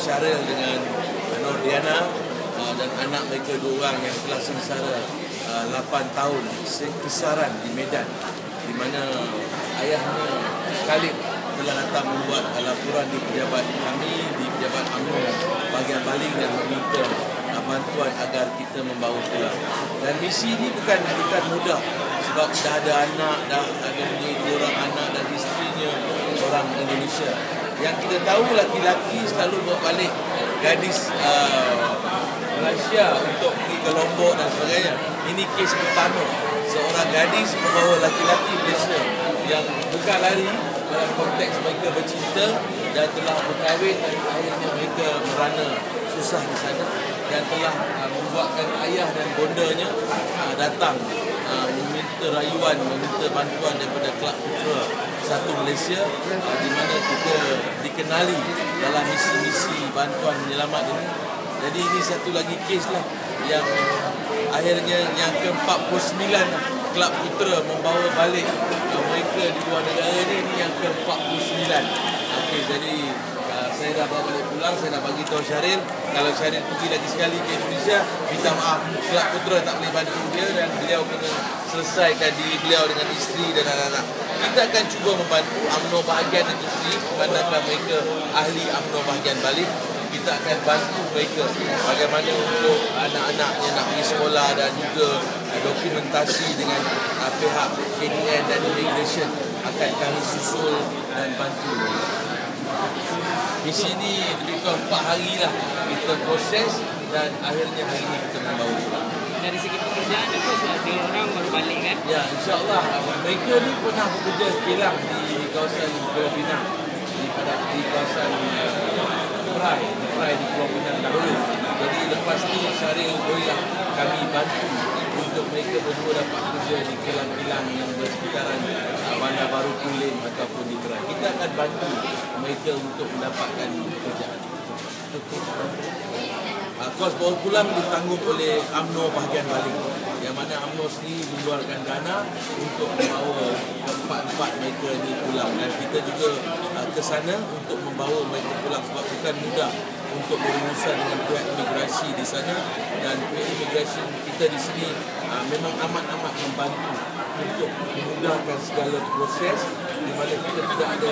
Syaril dengan Nordiana dan anak mereka 2 orang yang telah sengsara 8 tahun kesaran di Medan, di mana ayahnya Khalid telah datang membuat laporan di pejabat kami, di pejabat UMNO bahagian baling dan meminta bantuan agar kita membawa pulang. Dan misi ini bukan mudah sebab dah ada anak, dah ada punya 2 orang anak dan isterinya orang Indonesia. Yang kita tahu laki-laki selalu bawa balik gadis Malaysia untuk pergi ke Lombok dan sebagainya. Ini kes pertama seorang gadis membawa laki-laki Malaysia yang bukan lari dalam konteks mereka bercinta dan telah berkahwin dan akhirnya mereka merana susah di sana dan telah membuatkan ayah dan bondanya datang meminta rayuan, meminta bantuan daripada Kelab Putera Satu Malaysia, di mana kita dikenali dalam misi-misi bantuan menyelamat ini. Jadi ini satu lagi kes lah yang akhirnya yang ke-49 Kelab Putera membawa balik mereka di luar negara ni yang ke-49. Okey, jadi saya dah bawa balik pulang, saya dah bagi tahu Syaril. Kalau Syaril pergi lagi sekali ke Indonesia, minta maaf, Kelab Putera tak boleh bantu dia dan beliau kena selesaikan diri beliau dengan isteri dan anak-anak. Kita akan cuba membantu UMNO bahagian itu sendiri, memandangkan mereka ahli UMNO bahagian balik. Kita akan bantu mereka bagaimana untuk anak-anaknya nak pergi sekolah dan juga dokumentasi dengan pihak KDN dan Immigration akan kami susul dan bantu. Di sini lebih kurang 4 hari lah kita proses dan akhirnya hari ini kita membawa. Dari segi pekerjaan apa ada orang baru balik kan? Ya, insyaAllah mereka ni pernah bekerja kilang di kawasan Pulau Pinang, di kawasan Perai di Pulau Pinang dahulu. Jadi lepas ni Syaril bolehlah kami bantu untuk mereka berdua dapat kerja di kilang-kilang yang bersekitaran Bandar Baru Kulim ataupun di Perai. Kita akan bantu mereka untuk mendapatkan pekerjaan. Kos bawa pulang ditanggung oleh UMNO bahagian baling, yang mana UMNO sendiri mengeluarkan dana untuk membawa keempat-empat mereka ini pulang, dan kita juga ke sana untuk membawa mereka pulang sebab bukan mudah untuk berurusan dengan pihak imigrasi di sana, dan pihak imigrasi kita di sini memang amat-amat membantu untuk memudahkan segala proses, di mana kita tidak ada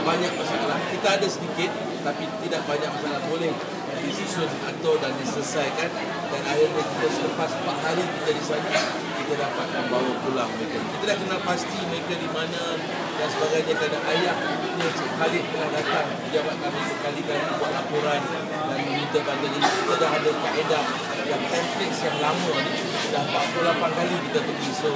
banyak masalah. Kita ada sedikit tapi tidak banyak masalah, boleh disusun atau dan diselesaikan, dan akhirnya kita selepas 4 hari kita di sana kita dapat membawa pulang mereka. Kita dah kenal pasti mereka di mana dan sebagainya, kerana ayahnya Cik Khalid telah datang pejabat kami berkali-kali buat laporan dan meminta bantuan. Jadi kita dah ada kaedah yang kompleks yang lama ni, dah 48 kali kita pergi, so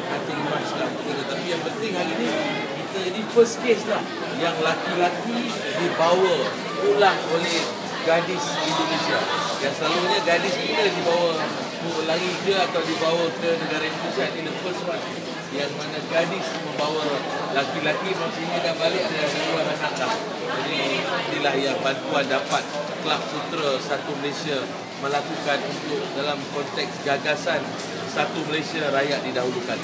nothing much lah. Tapi yang penting hari ni kita ini first case lah yang laki-laki dibawa pulang oleh gadis Indonesia. Yang selalunya gadis kita dibawa lari ke atau dibawa ke negara Indonesia. Ini the first one yang mana gadis membawa laki-laki, maksudnya dah balik ada 2 anak dah. Jadi inilah yang bantuan dapat Kelab Putera Satu Malaysia melakukan untuk dalam konteks gagasan Satu Malaysia Rakyat Didahulukan.